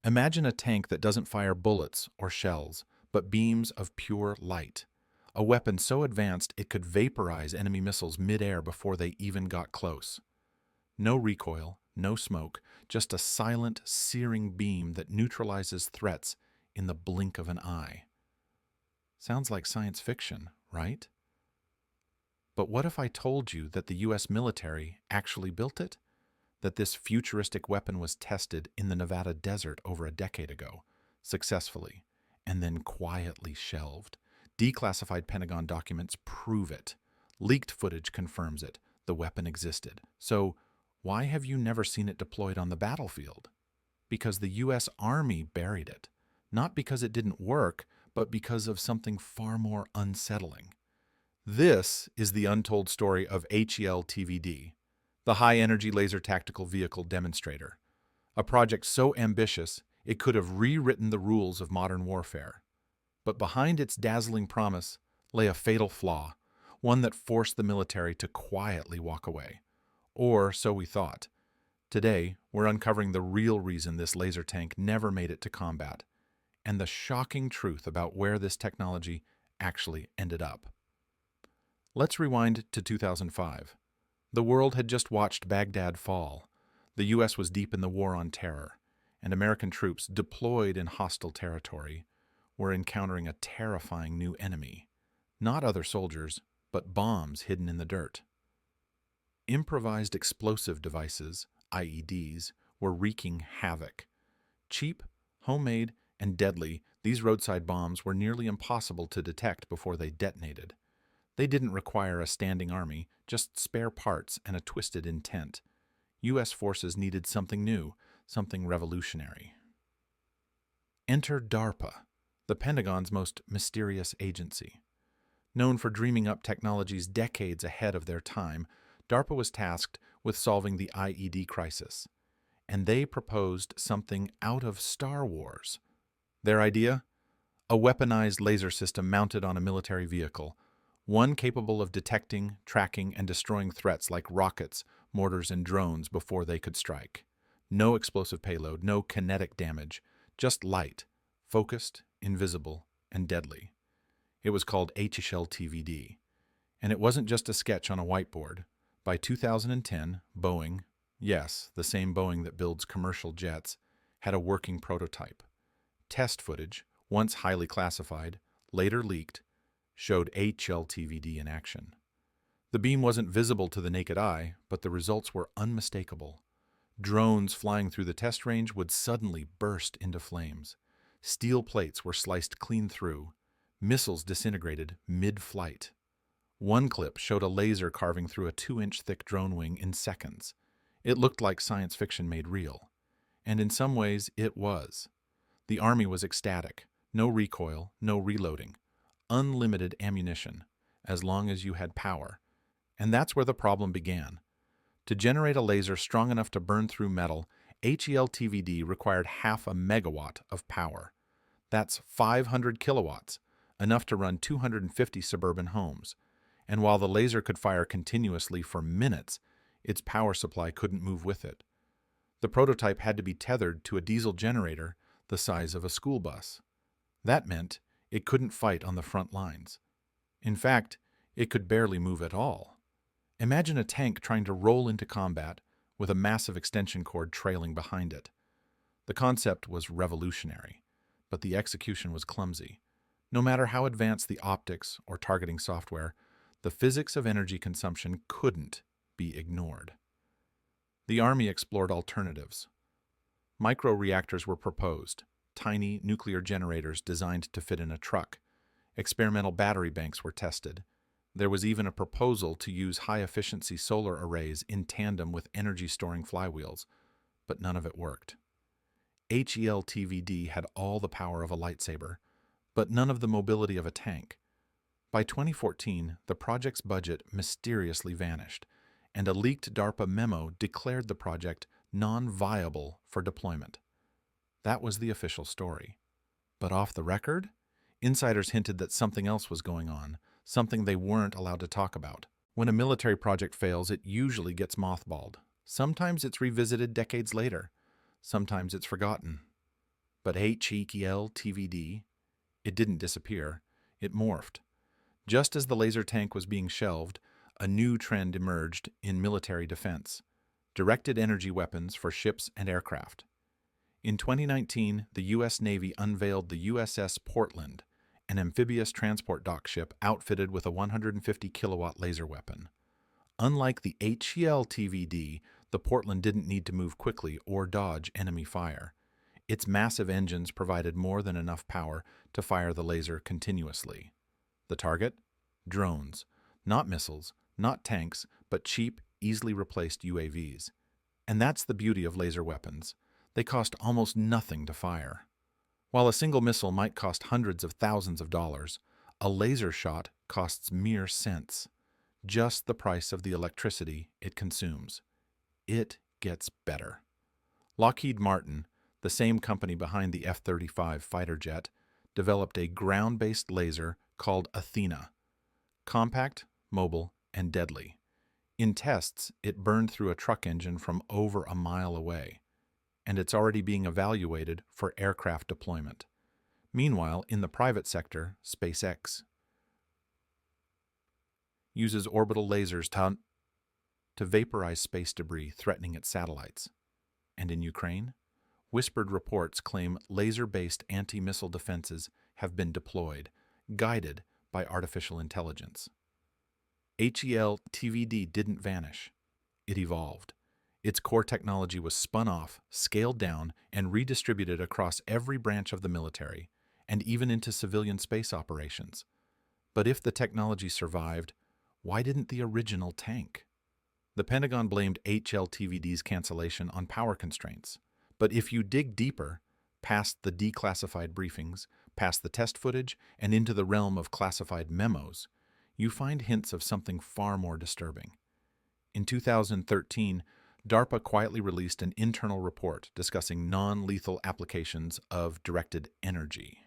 Imagine a tank that doesn't fire bullets or shells, but beams of pure light. A weapon so advanced it could vaporize enemy missiles mid-air before they even got close. No recoil, no smoke, just a silent, searing beam that neutralizes threats in the blink of an eye. Sounds like science fiction, right? But what if I told you that the US military actually built it? That this futuristic weapon was tested in the Nevada desert over a decade ago, successfully, and then quietly shelved. Declassified Pentagon documents prove it. Leaked footage confirms it. The weapon existed. So, why have you never seen it deployed on the battlefield? Because the US Army buried it. Not because it didn't work, but because of something far more unsettling. This is the untold story of HEL TVD, the High-Energy Laser Tactical Vehicle Demonstrator, a project so ambitious it could have rewritten the rules of modern warfare. But behind its dazzling promise lay a fatal flaw, one that forced the military to quietly walk away. Or so we thought. Today, we're uncovering the real reason this laser tank never made it to combat, and the shocking truth about where this technology actually ended up. Let's rewind to 2005. The world had just watched Baghdad fall. The U.S. was deep in the war on terror, and American troops deployed in hostile territory were encountering a terrifying new enemy. Not other soldiers, but bombs hidden in the dirt. Improvised explosive devices, IEDs, were wreaking havoc. Cheap, homemade, and deadly, these roadside bombs were nearly impossible to detect before they detonated. They didn't require a standing army, just spare parts and a twisted intent. U.S. forces needed something new, something revolutionary. Enter DARPA, the Pentagon's most mysterious agency. Known for dreaming up technologies decades ahead of their time, DARPA was tasked with solving the IED crisis, and they proposed something out of Star Wars. Their idea? A weaponized laser system mounted on a military vehicle, one capable of detecting, tracking, and destroying threats like rockets, mortars, and drones before they could strike. No explosive payload, no kinetic damage, just light, focused, invisible, and deadly. It was called HEL TVD, and it wasn't just a sketch on a whiteboard. By 2010, Boeing, yes, the same Boeing that builds commercial jets, had a working prototype. Test footage, once highly classified, later leaked, showed HEL TVD in action. The beam wasn't visible to the naked eye, but the results were unmistakable. Drones flying through the test range would suddenly burst into flames. Steel plates were sliced clean through. Missiles disintegrated mid-flight. One clip showed a laser carving through a 2-inch thick drone wing in seconds. It looked like science fiction made real. And in some ways, it was. The Army was ecstatic. No recoil, no reloading. Unlimited ammunition, as long as you had power. And that's where the problem began. To generate a laser strong enough to burn through metal, HEL TVD required 0.5 megawatt of power. That's 500 kilowatts, enough to run 250 suburban homes. And while the laser could fire continuously for minutes, its power supply couldn't move with it. The prototype had to be tethered to a diesel generator the size of a school bus. That meant it couldn't fight on the front lines. In fact, it could barely move at all. Imagine a tank trying to roll into combat with a massive extension cord trailing behind it. The concept was revolutionary, but the execution was clumsy. No matter how advanced the optics or targeting software, the physics of energy consumption couldn't be ignored. The Army explored alternatives. Micro-reactors were proposed, tiny nuclear generators designed to fit in a truck. Experimental battery banks were tested. There was even a proposal to use high-efficiency solar arrays in tandem with energy-storing flywheels, but none of it worked. HEL TVD had all the power of a lightsaber, but none of the mobility of a tank. By 2014, the project's budget mysteriously vanished, and a leaked DARPA memo declared the project non-viable for deployment. That was the official story. But off the record, insiders hinted that something else was going on, something they weren't allowed to talk about. When a military project fails, it usually gets mothballed. Sometimes it's revisited decades later. Sometimes it's forgotten. But HEL TVD, it didn't disappear, it morphed. Just as the laser tank was being shelved, a new trend emerged in military defense: directed energy weapons for ships and aircraft. In 2019, the U.S. Navy unveiled the USS Portland, an amphibious transport dock ship outfitted with a 150-kilowatt laser weapon. Unlike the HEL TVD, the Portland didn't need to move quickly or dodge enemy fire. Its massive engines provided more than enough power to fire the laser continuously. The target? Drones. Not missiles, not tanks, but cheap, easily replaced UAVs. And that's the beauty of laser weapons. They cost almost nothing to fire. While a single missile might cost hundreds of thousands of dollars, a laser shot costs mere cents, just the price of the electricity it consumes. It gets better. Lockheed Martin, the same company behind the F-35 fighter jet, developed a ground-based laser called Athena. Compact, mobile, and deadly. In tests, it burned through a truck engine from over a mile away, and it's already being evaluated for aircraft deployment. Meanwhile, in the private sector, SpaceX uses orbital lasers to vaporize space debris threatening its satellites. And in Ukraine, whispered reports claim laser-based anti-missile defenses have been deployed, guided by artificial intelligence. HEL TVD didn't vanish. It evolved. Its core technology was spun off, scaled down, and redistributed across every branch of the military, and even into civilian space operations. But if the technology survived, why didn't the original tank? The Pentagon blamed HEL TVD's cancellation on power constraints. But if you dig deeper, past the declassified briefings, past the test footage, and into the realm of classified memos, you find hints of something far more disturbing. In 2013, DARPA quietly released an internal report discussing non-lethal applications of directed energy.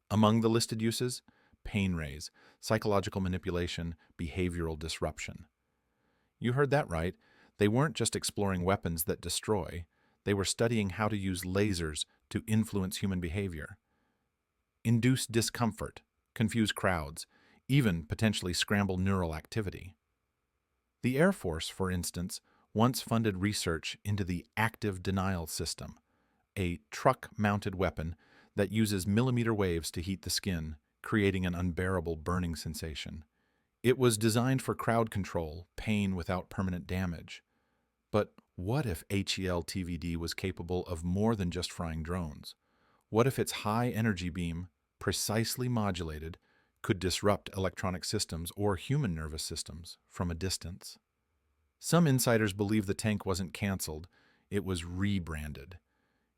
Among the listed uses, pain rays, psychological manipulation, behavioral disruption. You heard that right. They weren't just exploring weapons that destroy. They were studying how to use lasers to influence human behavior, induce discomfort, confuse crowds, even potentially scramble neural activity. The Air Force, for instance, once funded research into the active denial system, a truck-mounted weapon that uses millimeter waves to heat the skin, creating an unbearable burning sensation. It was designed for crowd control, pain without permanent damage. But what if HEL TVD was capable of more than just frying drones? What if its high energy beam, precisely modulated, could disrupt electronic systems or human nervous systems from a distance? Some insiders believe the tank wasn't canceled, it was rebranded.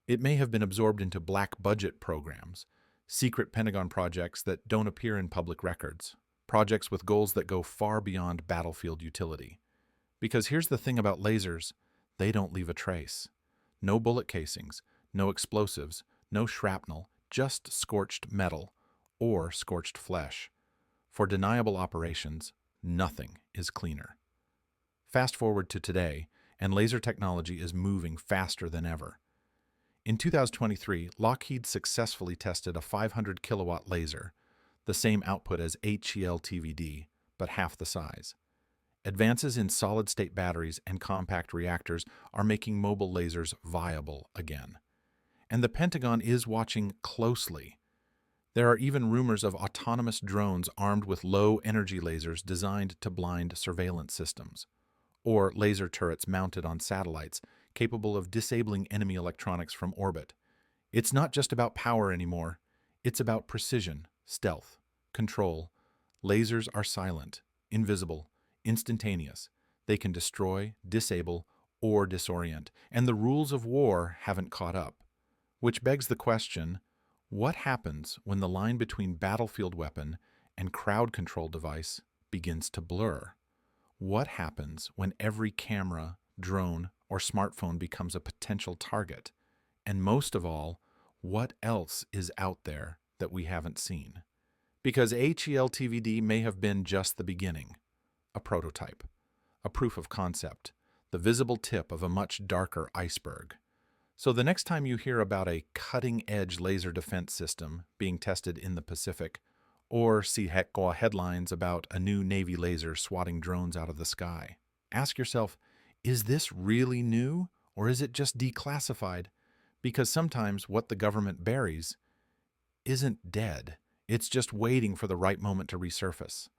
It may have been absorbed into black budget programs, secret Pentagon projects that don't appear in public records, projects with goals that go far beyond battlefield utility. Because here's the thing about lasers, they don't leave a trace. No bullet casings, no explosives, no shrapnel, just scorched metal or scorched flesh. For deniable operations, nothing is cleaner. Fast forward to today, and laser technology is moving faster than ever. In 2023, Lockheed successfully tested a 500 kilowatt laser, the same output as HEL TVD, but half the size. Advances in solid-state batteries and compact reactors are making mobile lasers viable again. And the Pentagon is watching closely. There are even rumors of autonomous drones armed with low-energy lasers designed to blind surveillance systems, or laser turrets mounted on satellites capable of disabling enemy electronics from orbit. It's not just about power anymore. It's about precision, stealth, control. Lasers are silent, invisible, instantaneous. They can destroy, disable, or disorient, and the rules of war haven't caught up. Which begs the question, what happens when the line between battlefield weapon and crowd control device begins to blur? What happens when every camera, drone, or smartphone becomes a potential target? And most of all, what else is out there that we haven't seen? Because HEL TVD may have been just the beginning, a prototype, a proof of concept, the visible tip of a much darker iceberg. So the next time you hear about a cutting-edge laser defense system being tested in the Pacific, or see headlines about a new Navy laser swatting drones out of the sky, ask yourself, is this really new or is it just declassified? Because sometimes what the government buries isn't dead. It's just waiting for the right moment to resurface.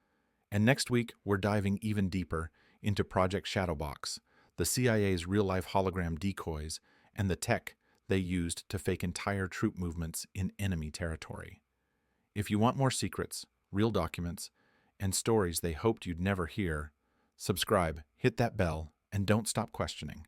And next week, we're diving even deeper into Project Shadowbox, the CIA's real-life hologram decoys, and the tech they used to fake entire troop movements in enemy territory. If you want more secrets, real documents, and stories they hoped you'd never hear, subscribe, hit that bell, and don't stop questioning.